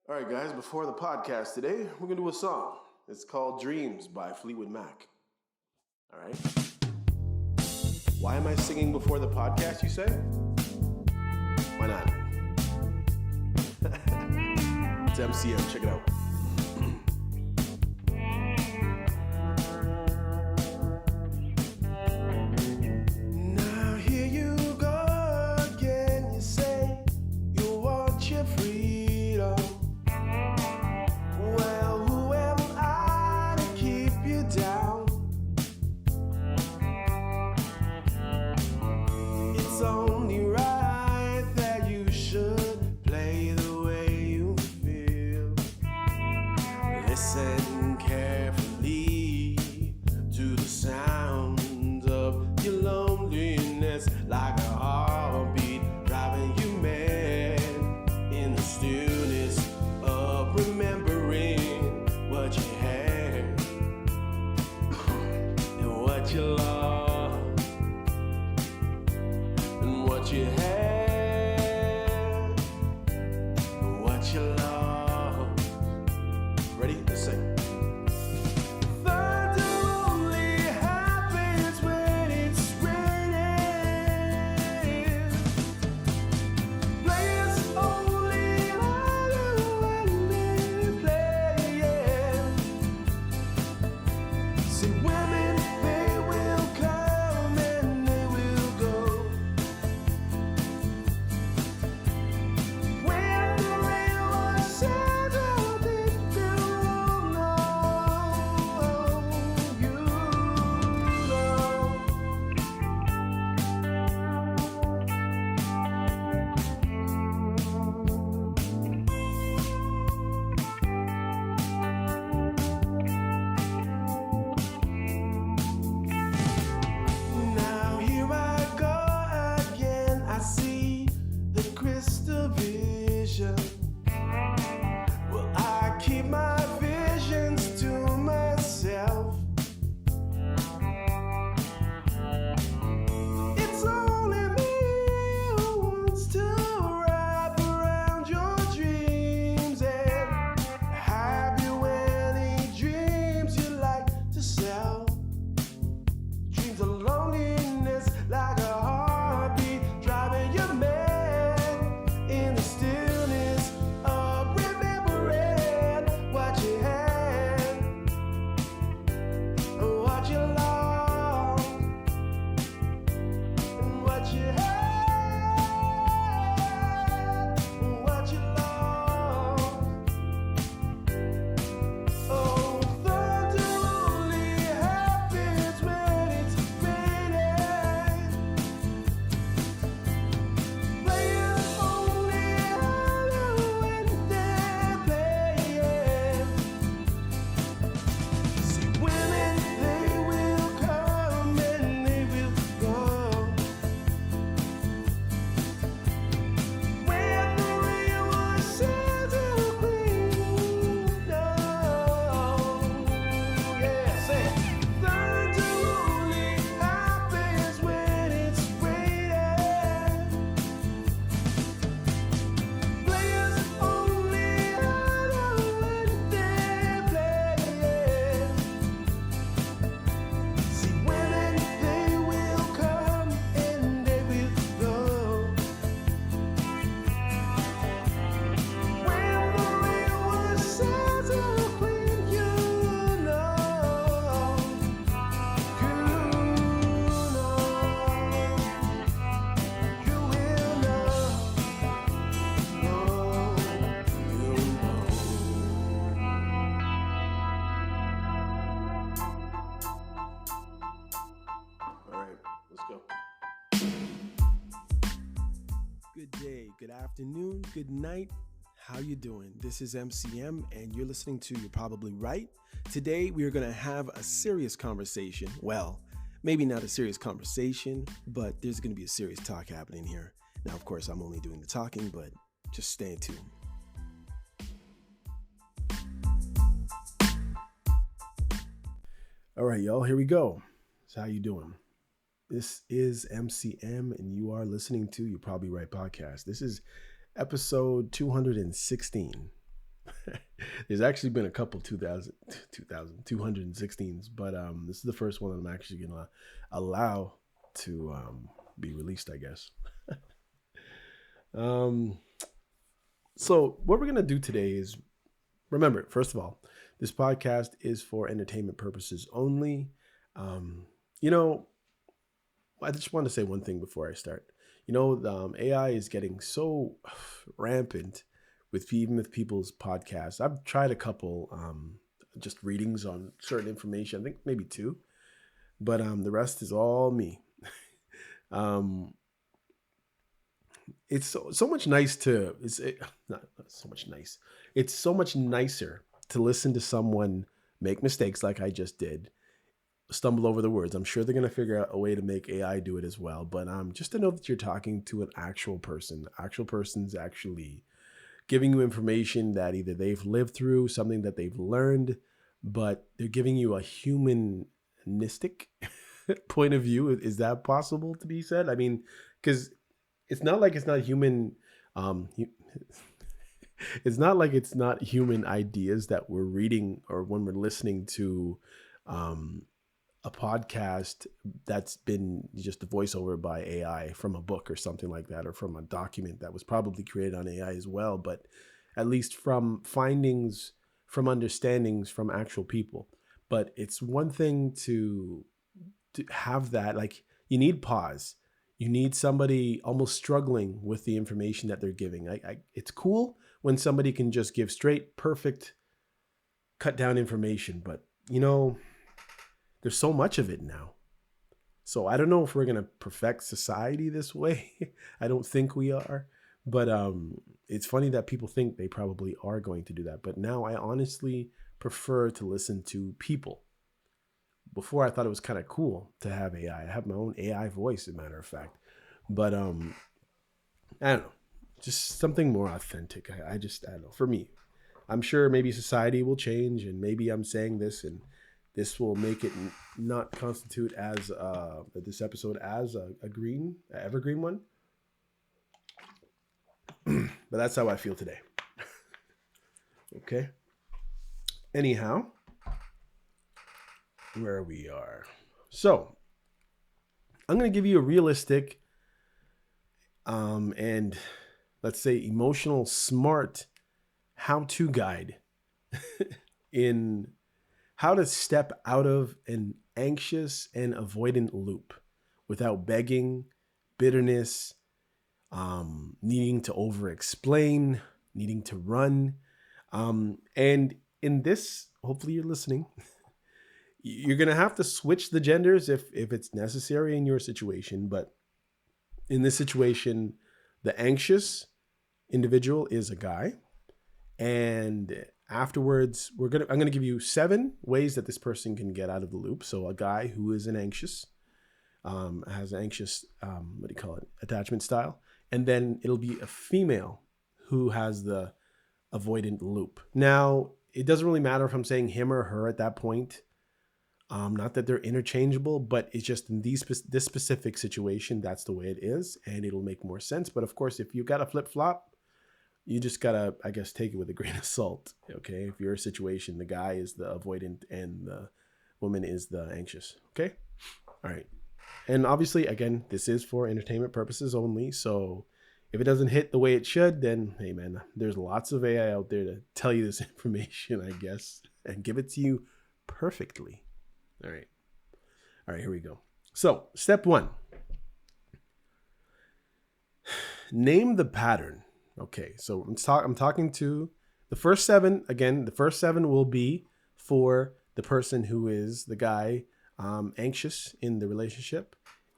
All right, guys, before the podcast today, we're going to do a song. It's called Dreams by Fleetwood Mac. All right? Why am I singing before the podcast, you say? Why not? It's MCM. Check it out. Now here you go again. You say you want your freedom. Well, who am I to keep you down? It's only right that you should play the way you feel. Listen carefully to the sounds of your loneliness, like a heartbeat driving you mad in the stillness of remembering what you had and what you lost and what you had and what you lost. Ready? Let's sing. Thunder only happens when it's raining. Players only holler when they're playing. See, women, they will come and they will go. When the rain was settled, it will know you know. Now here I go again. I see the crystal vision. Well, I keep my visions to myself. It's only me who wants to wrap around your dreams. And have you any dreams you like to sell? Dreams of loneliness, like a heartbeat driving you mad in the stillness of remembering what you had and what you lost and what you had and what you lost. Oh, thunder only happens when it's raining. Players only holler when they're playing. See, women, they will come and they will go. When the rain was settled, we know. Yeah, say, thunder only happens when it's raining. Players only holler when they're playing. See, women, they will come and they will go. When the rain was settled, when you know, you will know. All right, let's go. Good day, good afternoon, good night. How you doing? This is MCM and you're listening to You're Probably Right. Today we are going to have a serious conversation. Well, maybe not a serious conversation, but there's going to be a serious talk happening here. Now, of course, I'm only doing the talking, but just stay tuned. All right, y'all, here we go. So how you doing? This is MCM and you are listening to You're Probably Right podcast. This is episode 216. There's actually been a couple 216s, but this is the first one that I'm actually going to allow to be released, I guess. um, so what we're going to do today is, remember, first of all, this podcast is for entertainment purposes only. You know, I just want to say one thing before I start. AI is getting so rampant even with people's podcasts. I've tried a couple just readings on certain information. I think maybe two, but the rest is all me. um, it's so much nice to not so much nice. It's so much nicer to listen to someone make mistakes like I just did, stumble over the words. I'm sure they're going to figure out a way to make AI do it as well. But just to know that you're talking to an actual person, actual person's actually giving you information that either they've lived through, something that they've learned, but they're giving you a humanistic point of view. Is that possible to be said? I mean, because it's not like it's not human. It's not like it's not human ideas that we're reading or when we're listening to a podcast that's been just a voiceover by AI from a book or something like that, or from a document that was probably created on AI as well. But at least from findings, from understandings from actual people. But it's one thing to have that, like, you need pause. You need somebody almost struggling with the information that they're giving. It's cool when somebody can just give straight, perfect, cut down information, but there's so much of it now. So I don't know if we're going to perfect society this way. I don't think we are. But it's funny that people think they probably are going to do that. But now I honestly prefer to listen to people. Before I thought it was kind of cool to have AI. I have my own AI voice, as a matter of fact. But I don't know. Just something more authentic. I don't know. For me, I'm sure maybe society will change, and maybe I'm saying this and this will make it not constitute as this episode as a evergreen one. But that's how I feel today. Okay. Anyhow, where we are. So I'm going to give you a realistic and let's say emotional smart how-to guide in how to step out of an anxious and avoidant loop without begging, bitterness, needing to over-explain, needing to run. And in this, hopefully you're listening, you're going to have to switch the genders if it's necessary in your situation. But in this situation, the anxious individual is a guy. And afterwards, I'm going to give you 7 ways that this person can get out of the loop. So a guy who is an anxious, has an anxious, attachment style. And then it'll be a female who has the avoidant loop. Now, it doesn't really matter if I'm saying him or her at that point. Not that they're interchangeable, but it's just in this specific situation, that's the way it is. And it'll make more sense. But of course, if you got a flip-flop, you just gotta, I guess, take it with a grain of salt. Okay, if your situation, the guy is the avoidant and the woman is the anxious. Okay, all right. And obviously, again, this is for entertainment purposes only. So if it doesn't hit the way it should, then hey, man, there's lots of AI out there to tell you this information, I guess, and give it to you perfectly. All right, here we go. So step 1: name the pattern. Okay, so I'm talking to the first 7. Again, the first 7 will be for the person who is the guy anxious in the relationship.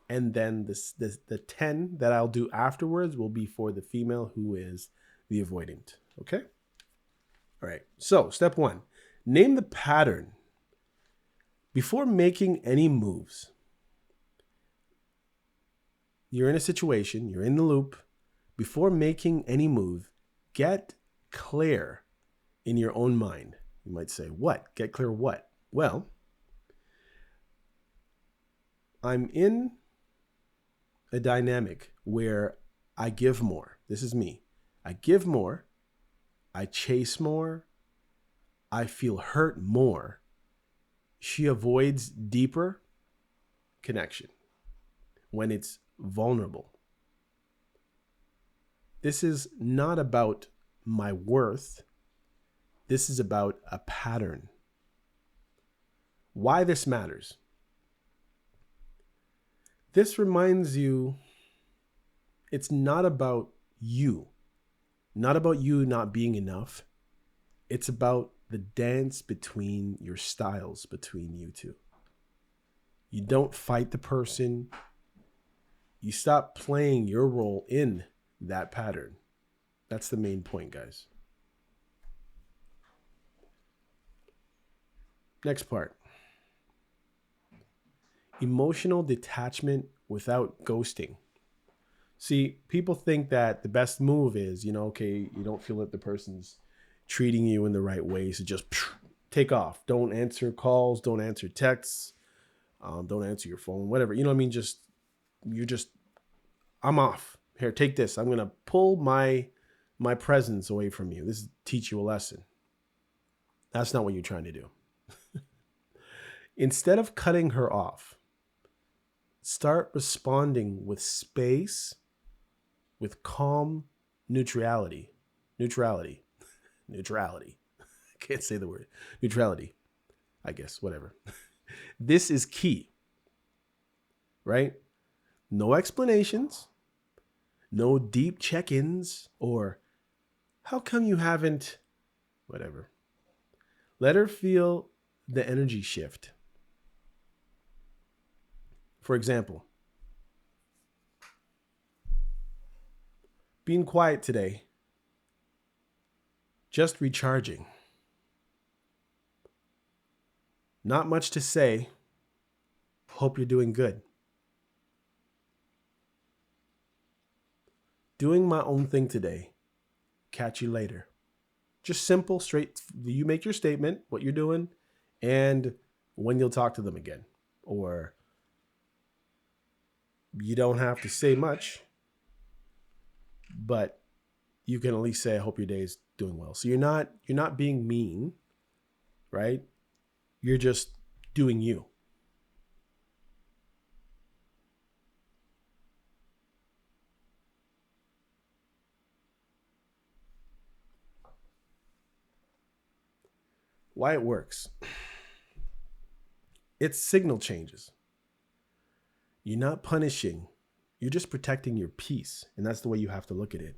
And then the 10 that I'll do afterwards will be for the female who is the avoidant. Okay? All right, so step 1, name the pattern. Before making any moves, you're in a situation, you're in the loop. Before making any move, get clear in your own mind. You might say, what? Get clear what? Well, I'm in a dynamic where I give more. This is me. I give more. I chase more. I feel hurt more. She avoids deeper connection when it's vulnerable. This is not about my worth. This is about a pattern. Why this matters. This reminds you it's not about you, not about you not being enough. It's about the dance between your styles, between you two. You don't fight the person. You stop playing your role in that pattern. That's the main point, guys. Next part. Emotional detachment without ghosting. See, people think that the best move is, okay, you don't feel that the person's treating you in the right way, so just take off. Don't answer calls, don't answer texts, don't answer your phone, whatever. You know what I mean? I'm off. Here, take this. I'm gonna pull my presence away from you. This is teach you a lesson. That's not what you're trying to do. Instead of cutting her off, start responding with space, with calm neutrality. Neutrality. I can't say the word. Neutrality, I guess, whatever. This is key, right? No explanations, no deep check-ins, or how come you haven't, whatever. Let her feel the energy shift. For example, being quiet today, just recharging. Not much to say. Hope you're doing good. Doing my own thing today. Catch you later. Just simple, straight. You make your statement, what you're doing, and when you'll talk to them again. Or you don't have to say much, but you can at least say, I hope your day is doing well. So you're not being mean, right? You're just doing you. Why it works. It's signal changes. You're not punishing. You're just protecting your peace. And that's the way you have to look at it.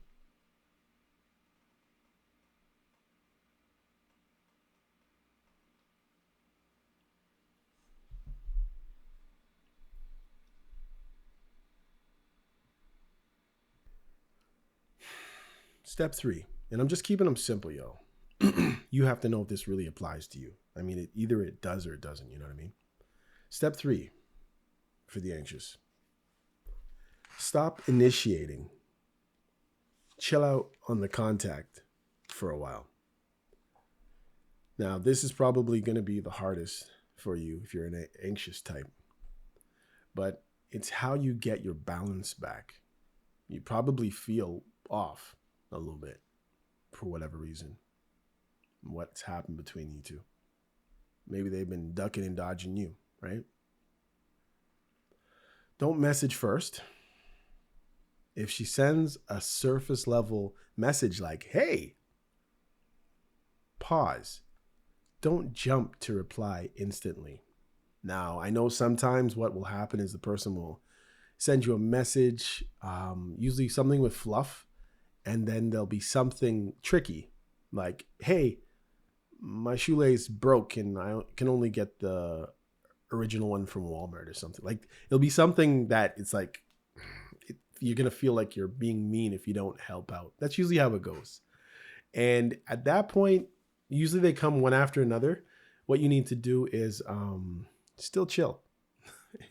Step 3, and I'm just keeping them simple, yo. You have to know if this really applies to you. I mean, either it does or it doesn't, you know what I mean? Step 3 for the anxious. Stop initiating. Chill out on the contact for a while. Now, this is probably going to be the hardest for you if you're an anxious type, but it's how you get your balance back. You probably feel off a little bit for whatever reason. What's happened between you two? Maybe they've been ducking and dodging you, right? Don't message first. If she sends a surface level message like, hey, pause. Don't jump to reply instantly. Now, I know sometimes what will happen is the person will send you a message, usually something with fluff, and then there'll be something tricky, like, hey, my shoelace broke and I can only get the original one from Walmart or something. Like, it'll be something that it's like, you're going to feel like you're being mean if you don't help out. That's usually how it goes. And at that point, usually they come one after another. What you need to do is still chill.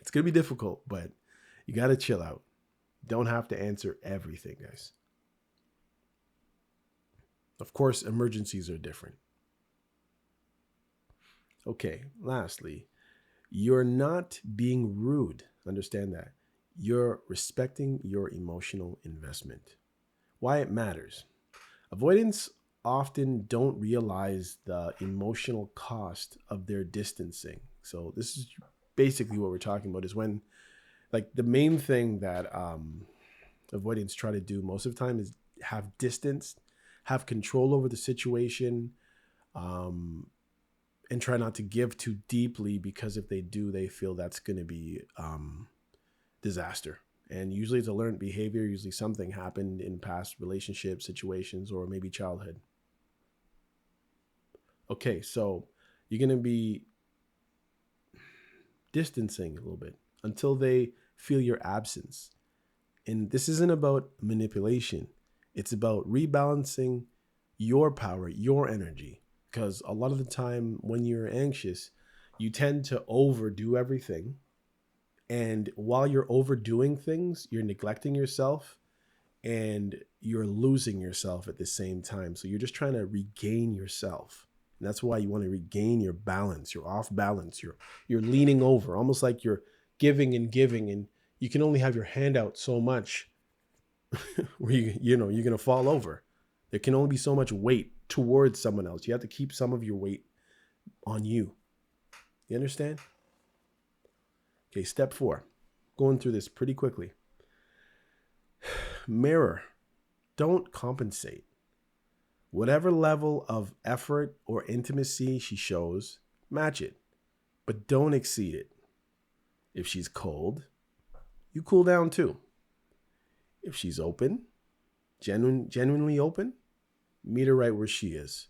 It's going to be difficult, but you got to chill out. You don't have to answer everything, guys. Of course, emergencies are different. Okay, lastly, you're not being rude. Understand that. You're respecting your emotional investment. Why it matters. Avoidance often don't realize the emotional cost of their distancing. So this is basically what we're talking about, is when, like, the main thing that avoidants try to do most of the time is have distance, have control over the situation, um, and try not to give too deeply, because if they do, they feel that's going to be disaster. And usually it's a learned behavior. Usually something happened in past relationship situations or maybe childhood. Okay, so you're going to be distancing a little bit until they feel your absence. And this isn't about manipulation, it's about rebalancing your power, your energy. Because a lot of the time when you're anxious, you tend to overdo everything. And while you're overdoing things, you're neglecting yourself and you're losing yourself at the same time. So you're just trying to regain yourself. And that's why you want to regain your balance. You're off balance. You're leaning over, almost like you're giving, and you can only have your hand out so much where you're going to fall over. There can only be so much weight towards someone else. You have to keep some of your weight on you. You understand? Okay, step 4. Going through this pretty quickly. Mirror. Don't compensate. Whatever level of effort or intimacy she shows, match it, but don't exceed it. If she's cold, you cool down too. If she's open, genuinely open, meet her right where she is.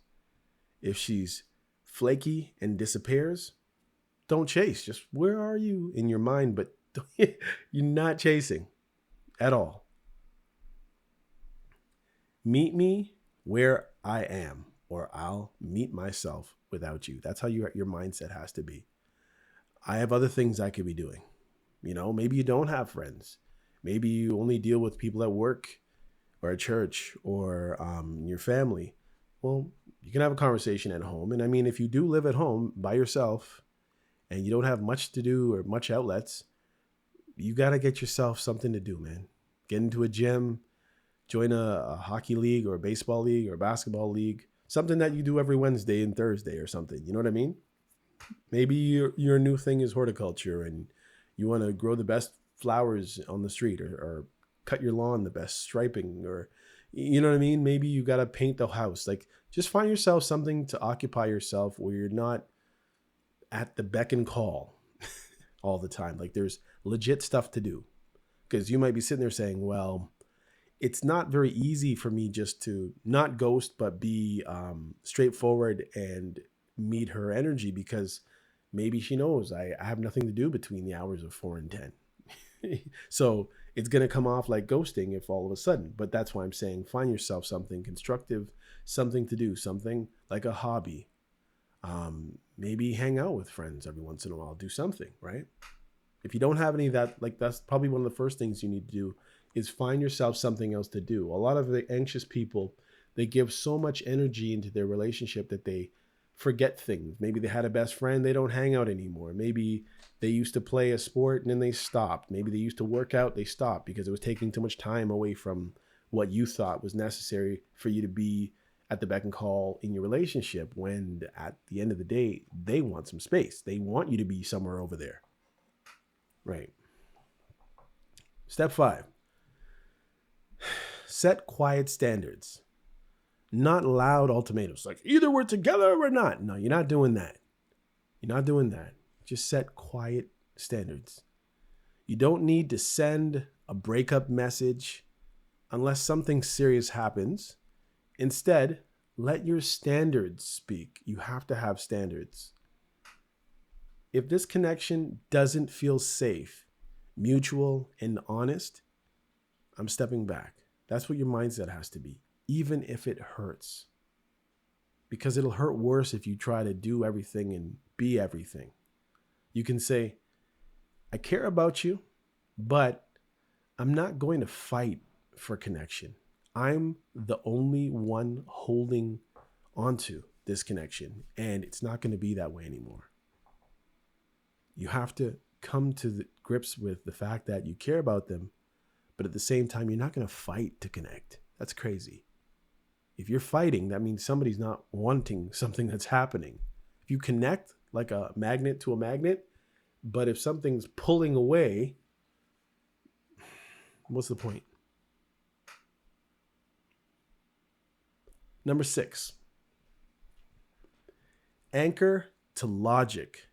If she's flaky and disappears, don't chase. Just, where are you in your mind? But you're not chasing at all. Meet me where I am, or I'll meet myself without you. That's how your mindset has to be. I have other things I could be doing. Maybe you don't have friends. Maybe you only deal with people at work or at church or your family. Well, you can have a conversation at home. And I mean, if you do live at home by yourself and you don't have much to do or much outlets, you got to get yourself something to do, man. Get into a gym, join a hockey league or a baseball league or a basketball league, something that you do every Wednesday and Thursday or something. You know what I mean? Maybe your new thing is horticulture and you want to grow the best flowers on the street, or cut your lawn the best striping, or you know what I mean? Maybe you got to paint the house. Like, just find yourself something to occupy yourself where you're not at the beck and call all the time. Like, there's legit stuff to do, because you might be sitting there saying, well, it's not very easy for me just to not ghost, but be straightforward and meet her energy, because maybe she knows I have nothing to do between the hours of 4 and 10. So it's going to come off like ghosting if all of a sudden. But that's why I'm saying find yourself something constructive, something to do, something like a hobby. Maybe hang out with friends every once in a while, do something, right? If you don't have any of that, like, that's probably one of the first things you need to do, is find yourself something else to do. A lot of the anxious people, they give so much energy into their relationship that they forget things. Maybe they had a best friend, they don't hang out anymore. Maybe they used to play a sport and then they stopped. Maybe they used to work out, they stopped because it was taking too much time away from what you thought was necessary for you to be at the beck and call in your relationship, when at the end of the day, they want some space. They want you to be somewhere over there. Right. Step 5. Set quiet standards. Not loud ultimatums, like either we're together or we're not. No, you're not doing that. You're not doing that. Just set quiet standards. You don't need to send a breakup message unless something serious happens. Instead, let your standards speak. You have to have standards. If this connection doesn't feel safe, mutual, and honest, I'm stepping back. That's what your mindset has to be, even if it hurts. Because it'll hurt worse if you try to do everything and be everything. You can say, I care about you, but I'm not going to fight for connection. I'm the only one holding onto this connection, and it's not going to be that way anymore. You have to come to the grips with the fact that you care about them, but at the same time, you're not going to fight to connect. That's crazy. If you're fighting, that means somebody's not wanting something that's happening. If you connect like a magnet to a magnet, but if something's pulling away, what's the point? Number 6, anchor to logic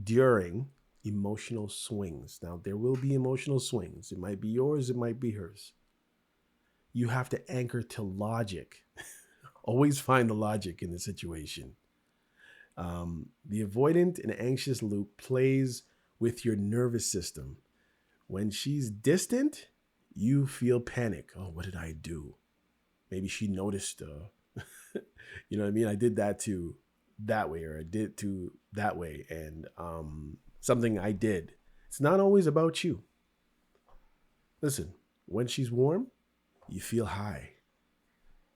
during emotional swings. Now, there will be emotional swings. It might be yours, it might be hers. You have to anchor to logic. Always find the logic in the situation. The avoidant and anxious loop plays with your nervous system. When she's distant, you feel panic. Oh, what did I do? Maybe she noticed, you know what I mean? I did that too that way, or I did to that way. And something I did. It's not always about you. Listen, when she's warm, you feel high.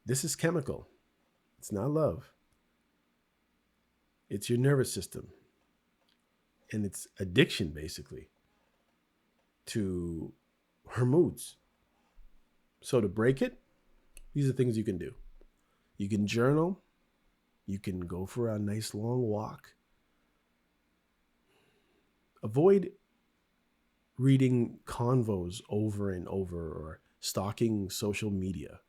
This is chemical. It's not love. It's your nervous system. And it's addiction, basically, to her moods. So to break it, these are things you can do. You can journal. You can go for a nice long walk. Avoid reading convos over and over or stalking social media.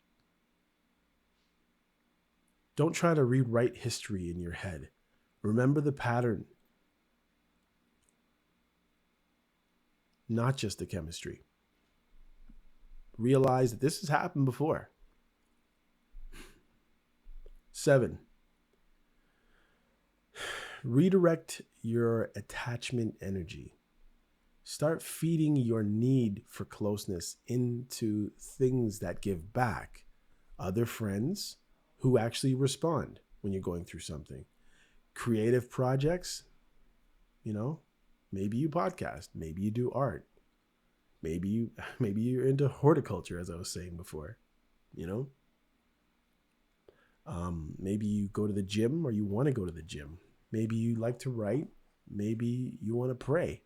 Don't try to rewrite history in your head. Remember the pattern, not just the chemistry. Realize that this has happened before. 7, redirect your attachment energy. Start feeding your need for closeness into things that give back. Other friends who actually respond when you're going through something. Creative projects, maybe you podcast, maybe you do art. Maybe you're into horticulture, as I was saying before, maybe you go to the gym, or you want to go to the gym. Maybe you like to write. Maybe you want to pray.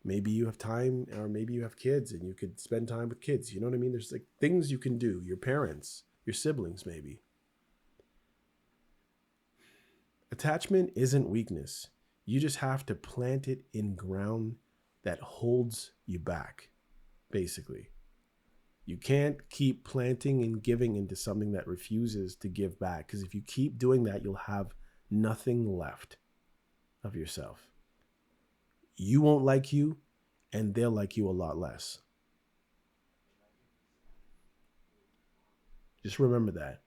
Maybe you have time, or maybe you have kids and you could spend time with kids. You know what I mean? There's like things you can do. Your parents, your siblings, maybe. Attachment isn't weakness. You just have to plant it in ground that holds you back, basically. You can't keep planting and giving into something that refuses to give back, because if you keep doing that, you'll have nothing left of yourself. You won't like you, and they'll like you a lot less. Just remember that,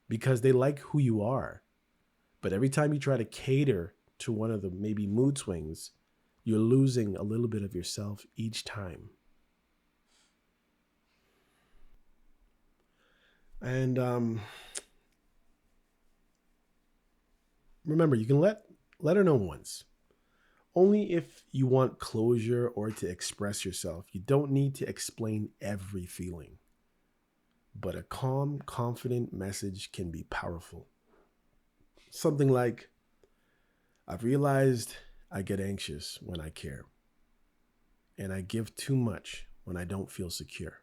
because they like who you are. But every time you try to cater to one of the maybe mood swings, you're losing a little bit of yourself each time. And remember, you can let her know once. Only if you want closure or to express yourself. You don't need to explain every feeling. But a calm, confident message can be powerful. Something like, I've realized I get anxious when I care, and I give too much when I don't feel secure.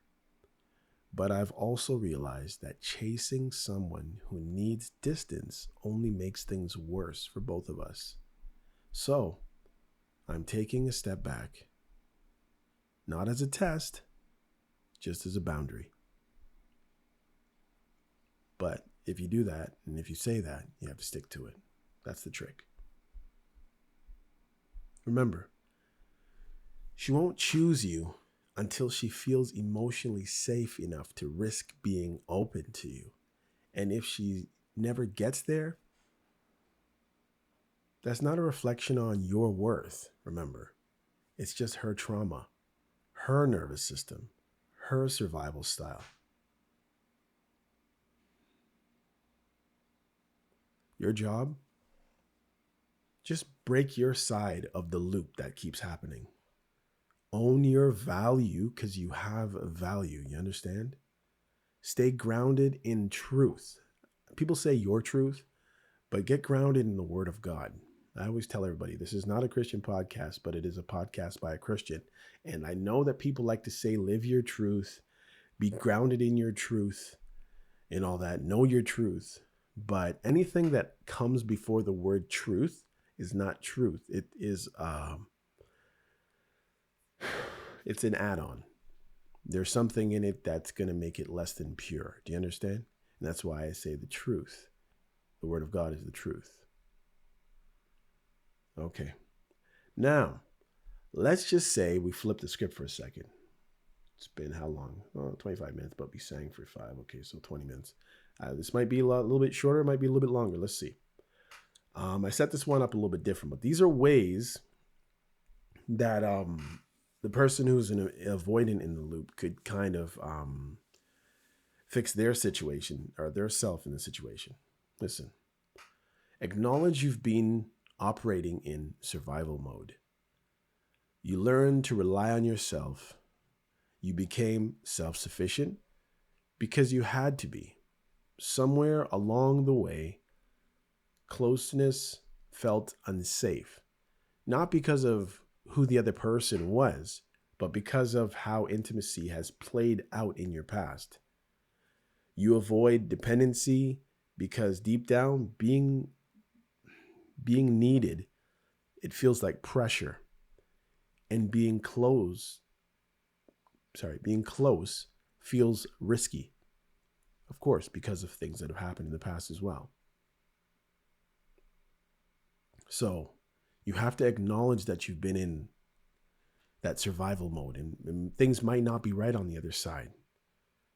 But I've also realized that chasing someone who needs distance only makes things worse for both of us. So, I'm taking a step back, not as a test, just as a boundary. But if you do that, and if you say that, you have to stick to it. That's the trick. Remember, she won't choose you until she feels emotionally safe enough to risk being open to you. And if she never gets there, that's not a reflection on your worth, remember. It's just her trauma, her nervous system, her survival style. Your job? Just break your side of the loop that keeps happening. Own your value, because you have value, you understand? Stay grounded in truth. People say your truth, but get grounded in the Word of God. I always tell everybody, this is not a Christian podcast, but it is a podcast by a Christian. And I know that people like to say, live your truth, Be grounded in your truth and all that. Know your truth. But anything that comes before the word truth is not truth. It is it's an add-on. There's something in it that's going to make it less than pure. Do you understand? And that's why I say the truth. The word of God is the truth. Okay. Now, let's just say we flip the script for a second. It's been how long? 25 minutes, but we sang for 5. Okay, so 20 minutes. This might be a little bit shorter, might be a little bit longer. Let's see. I set this one up a little bit different, but these are ways that the person who's an avoidant in the loop could kind of fix their situation or their self in the situation. Listen, acknowledge you've been operating in survival mode. You learn to rely on yourself. You became self-sufficient because you had to be. Somewhere along the way, closeness felt unsafe, not because of who the other person was, but because of how intimacy has played out in your past. You avoid dependency because deep down, being needed, it feels like pressure. And being close feels risky. Of course, because of things that have happened in the past as well. So you have to acknowledge that you've been in that survival mode and things might not be right on the other side.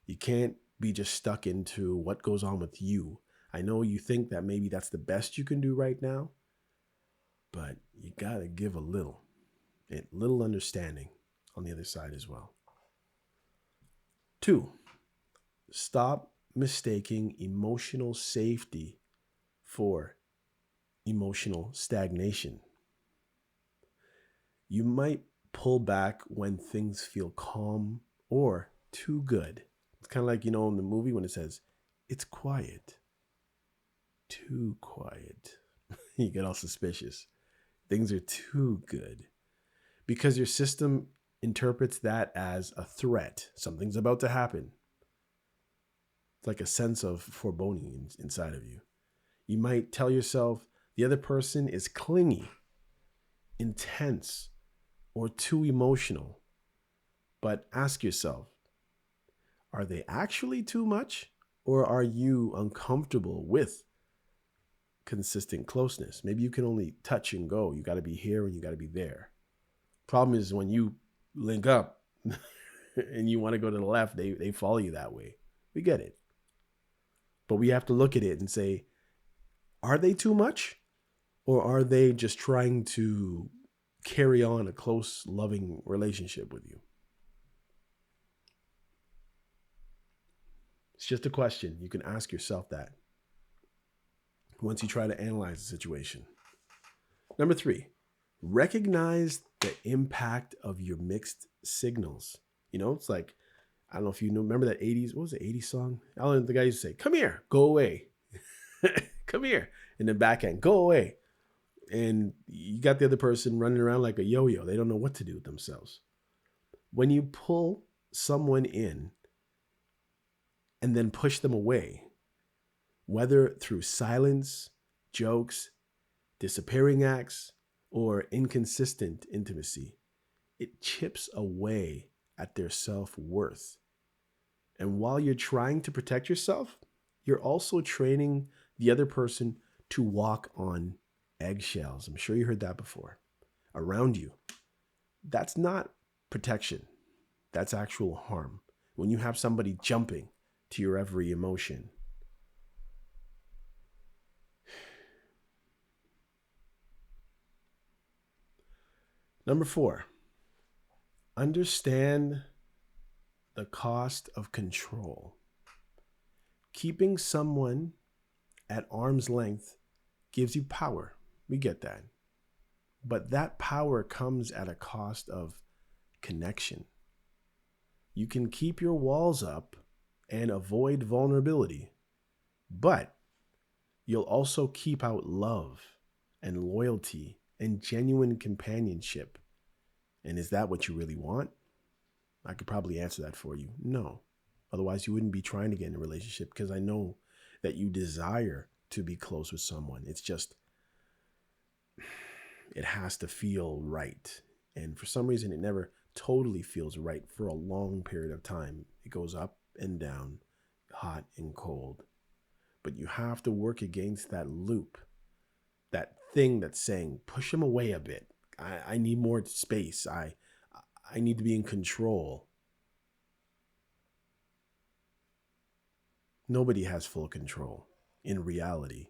You can't be just stuck into what goes on with you. I know you think that maybe that's the best you can do right now, but you got to give a little understanding on the other side as well. 2, stop mistaking emotional safety for emotional stagnation. You might pull back when things feel calm or too good. It's kind of like, in the movie when it says, it's quiet, too quiet. You get all suspicious. Things are too good because your system interprets that as a threat. Something's about to happen. It's like a sense of foreboding inside of you. You might tell yourself the other person is clingy, intense, or too emotional. But ask yourself, are they actually too much? Or are you uncomfortable with consistent closeness? Maybe you can only touch and go. You got to be here and you got to be there. Problem is when you link up and you want to go to the left, they follow you that way. We get it. But we have to look at it and say, are they too much? Or are they just trying to carry on a close, loving relationship with you? It's just a question. You can ask yourself that once you try to analyze the situation. Number 3, recognize the impact of your mixed signals. It's like, I don't know if you remember that 80s, what was the 80s song? The guy used to say, come here, go away. Come here. In the backhand, go away. And you got the other person running around like a yo-yo. They don't know what to do with themselves. When you pull someone in and then push them away, whether through silence, jokes, disappearing acts, or inconsistent intimacy, it chips away at their self-worth. And while you're trying to protect yourself, you're also training the other person to walk on eggshells. I'm sure you heard that before. Around you. That's not protection. That's actual harm. When you have somebody jumping to your every emotion. Number 4, understand the cost of control. Keeping someone at arm's length gives you power. We get that. But that power comes at a cost of connection. You can keep your walls up and avoid vulnerability, but you'll also keep out love and loyalty and genuine companionship. And is that what you really want? I could probably answer that for you. No. Otherwise, you wouldn't be trying to get in a relationship, because I know that you desire to be close with someone. It's just, it has to feel right. And for some reason, it never totally feels right for a long period of time. It goes up and down, hot and cold. But you have to work against that loop, that thing that's saying, push him away a bit. I need more space. I need to be in control. Nobody has full control in reality.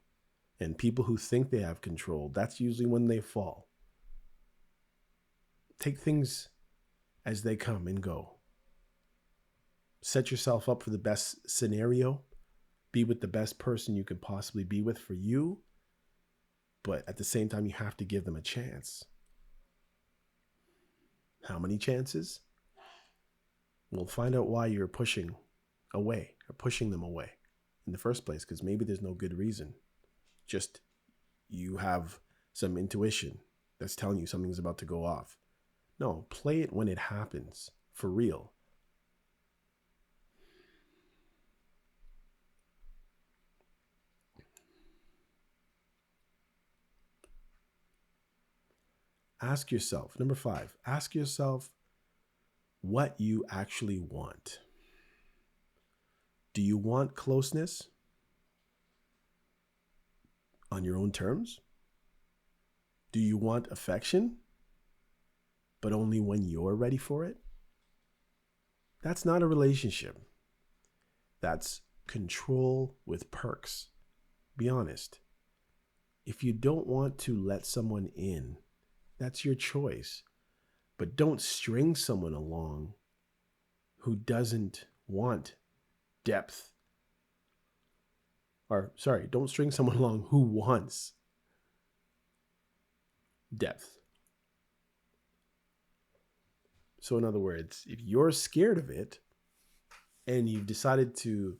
And people who think they have control, that's usually when they fall. Take things as they come and go. Set yourself up for the best scenario. Be with the best person you could possibly be with for you. But at the same time, you have to give them a chance. How many chances? We'll find out why you're pushing away or pushing them away in the first place, because maybe there's no good reason. Just you have some intuition that's telling you something's about to go off. No, play it when it happens, for real. Ask yourself, number 5, ask yourself what you actually want. Do you want closeness on your own terms? Do you want affection, but only when you're ready for it? That's not a relationship. That's control with perks. Be honest. If you don't want to let someone in, that's your choice. But don't string someone along who doesn't want depth. Don't string someone along who wants depth. So in other words, if you're scared of it and you've decided to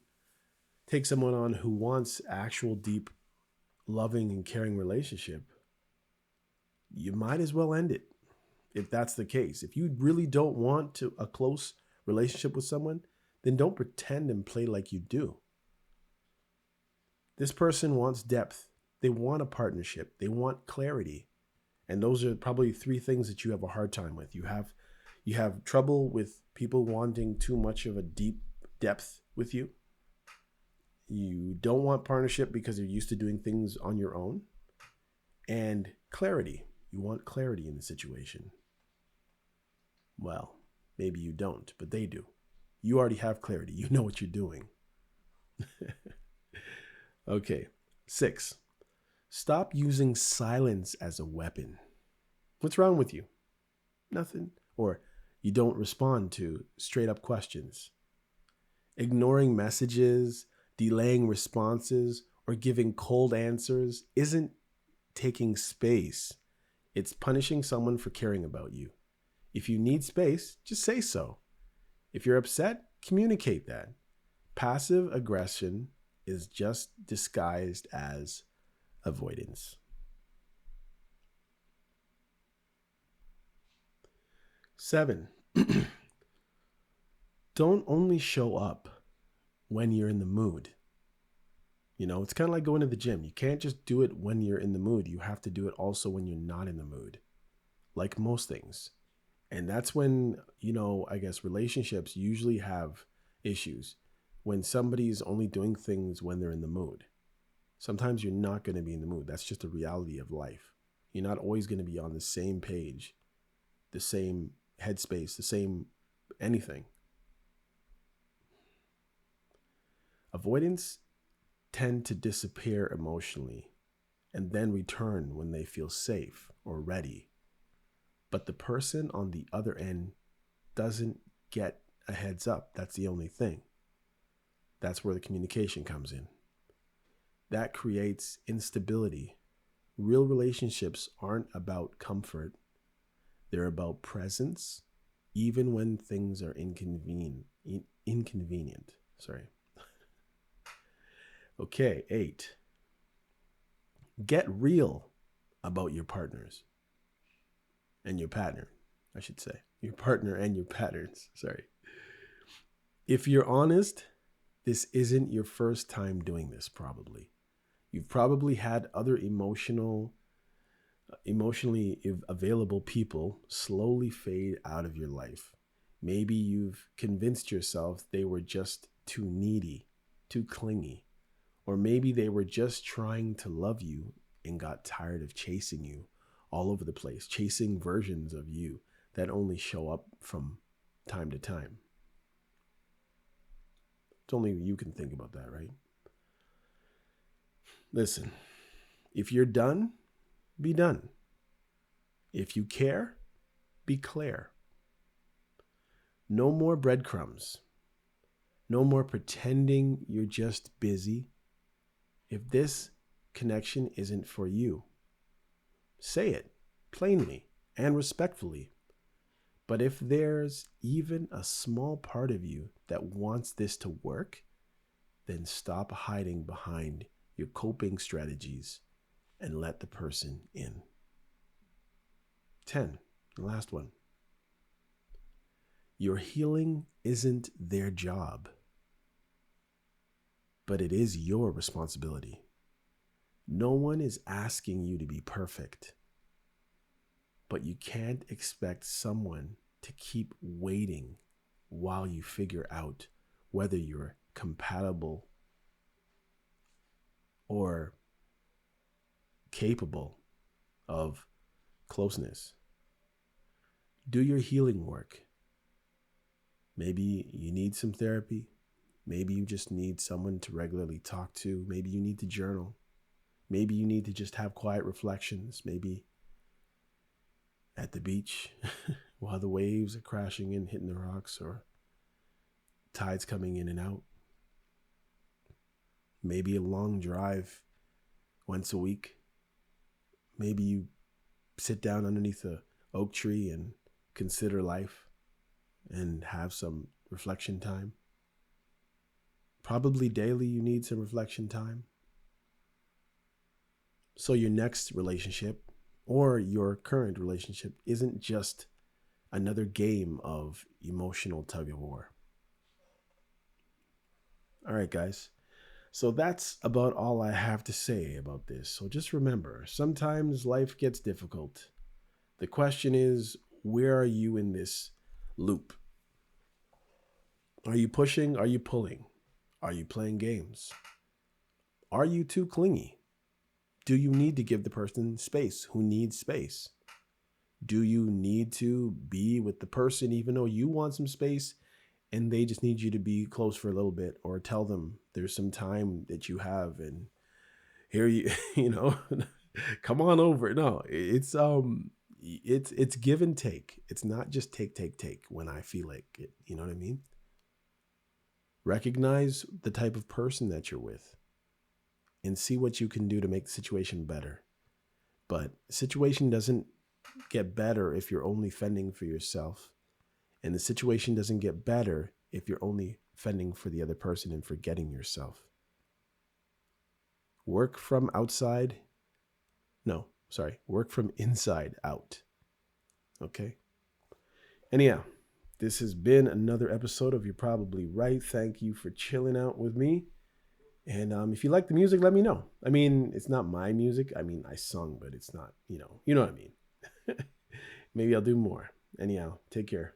take someone on who wants actual deep, loving and caring relationship, you might as well end it. If that's the case, if you really don't want a close relationship with someone, then don't pretend and play like you do. This person wants depth. They want a partnership. They want clarity. And those are probably 3 things that you have a hard time with. You have trouble with people wanting too much of a deep depth with you. You don't want partnership because you're used to doing things on your own. And clarity. You want clarity in the situation. Well, maybe you don't, but they do. You already have clarity. You know what you're doing. Okay. 6, stop using silence as a weapon. What's wrong with you? Nothing. Or you don't respond to straight up questions. Ignoring messages, delaying responses, or giving cold answers isn't taking space. It's punishing someone for caring about you. If you need space, just say so. If you're upset, communicate that. Passive aggression is just disguised as avoidance. 7, don't only show up when you're in the mood. It's kind of like going to the gym. You can't just do it when you're in the mood. You have to do it also when you're not in the mood, like most things. And that's when, I guess relationships usually have issues, when somebody's only doing things when they're in the mood. Sometimes you're not going to be in the mood. That's just the reality of life. You're not always going to be on the same page, the same headspace, the same anything. Avoidants tend to disappear emotionally and then return when they feel safe or ready. But the person on the other end doesn't get a heads up. That's the only thing. That's where the communication comes in. That creates instability. Real relationships aren't about comfort. They're about presence, even when things are inconvenient. Okay, 8. Get real about your partners and your partner, I should say. Your partner and your patterns. If you're honest, this isn't your first time doing this, probably. You've probably had other emotionally available people slowly fade out of your life. Maybe you've convinced yourself they were just too needy, too clingy, or maybe they were just trying to love you and got tired of chasing you all over the place, chasing versions of you that only show up from time to time. It's only you can think about that, right? Listen, if you're done, be done. If you care, be clear. No more breadcrumbs. No more pretending you're just busy. If this connection isn't for you, say it plainly and respectfully. But if there's even a small part of you that wants this to work, then stop hiding behind your coping strategies and let the person in. 10, the last one. Your healing isn't their job, but it is your responsibility. No one is asking you to be perfect, but you can't expect someone to keep waiting while you figure out whether you're compatible or capable of closeness. Do your healing work. Maybe you need some therapy. Maybe you just need someone to regularly talk to. Maybe you need to journal. Maybe you need to just have quiet reflections. Maybe at the beach while the waves are crashing in, hitting the rocks, or tides coming in and out. Maybe a long drive once a week. Maybe you sit down underneath a oak tree and consider life and have some reflection time. Probably daily you need some reflection time. So your next relationship or your current relationship isn't just another game of emotional tug of war. All right, guys. So that's about all I have to say about this. So just remember, sometimes life gets difficult. The question is, where are you in this loop? Are you pushing? Are you pulling? Are you playing games? Are you too clingy? Do you need to give the person space who needs space? Do you need to be with the person even though you want some space and they just need you to be close for a little bit, or tell them there's some time that you have and here you you know come on over. No, it's give and take. It's not just take when I feel like it. You know what I mean? Recognize the type of person that you're with and see what you can do to make the situation better. But the situation doesn't get better if you're only fending for yourself. And the situation doesn't get better if you're only fending for the other person and forgetting yourself. Work from outside. No, sorry. Work from inside out. Okay? Anyhow, this has been another episode of You're Probably Right. Thank you for chilling out with me. And if you like the music, let me know. I mean, it's not my music. I mean, I sung, but it's not, you know what I mean. Maybe I'll do more. Anyhow, take care.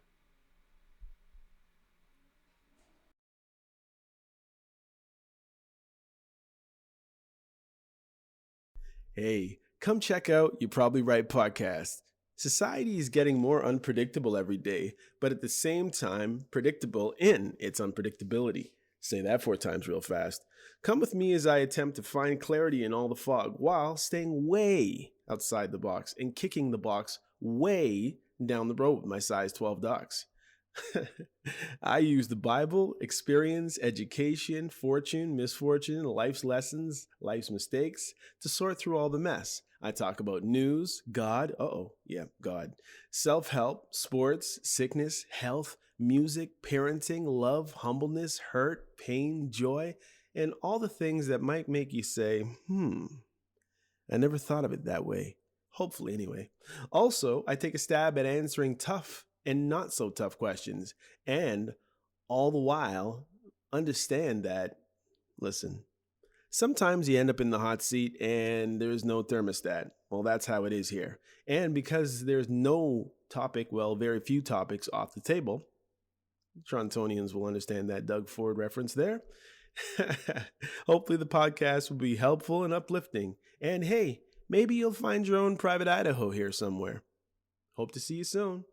Hey, come check out You Probably Right podcast. Society is getting more unpredictable every day, but at the same time, predictable in its unpredictability. Say that 4 times real fast. Come with me as I attempt to find clarity in all the fog while staying way outside the box and kicking the box way down the road with my size 12 docs. I use the Bible, experience, education, fortune, misfortune, life's lessons, life's mistakes to sort through all the mess. I talk about news, God, God, self help, sports, sickness, health, music, parenting, love, humbleness, hurt, pain, joy, and all the things that might make you say, I never thought of it that way. Hopefully, anyway. Also, I take a stab at answering tough and not so tough questions and All the while, understand that, listen, sometimes you end up in the hot seat and there's no thermostat. Well, that's how it is here. And because there's no topic, well, very few topics off the table, Torontonians will understand that Doug Ford reference there. Hopefully, the podcast will be helpful and uplifting. And hey, maybe you'll find your own private Idaho here somewhere. Hope to see you soon.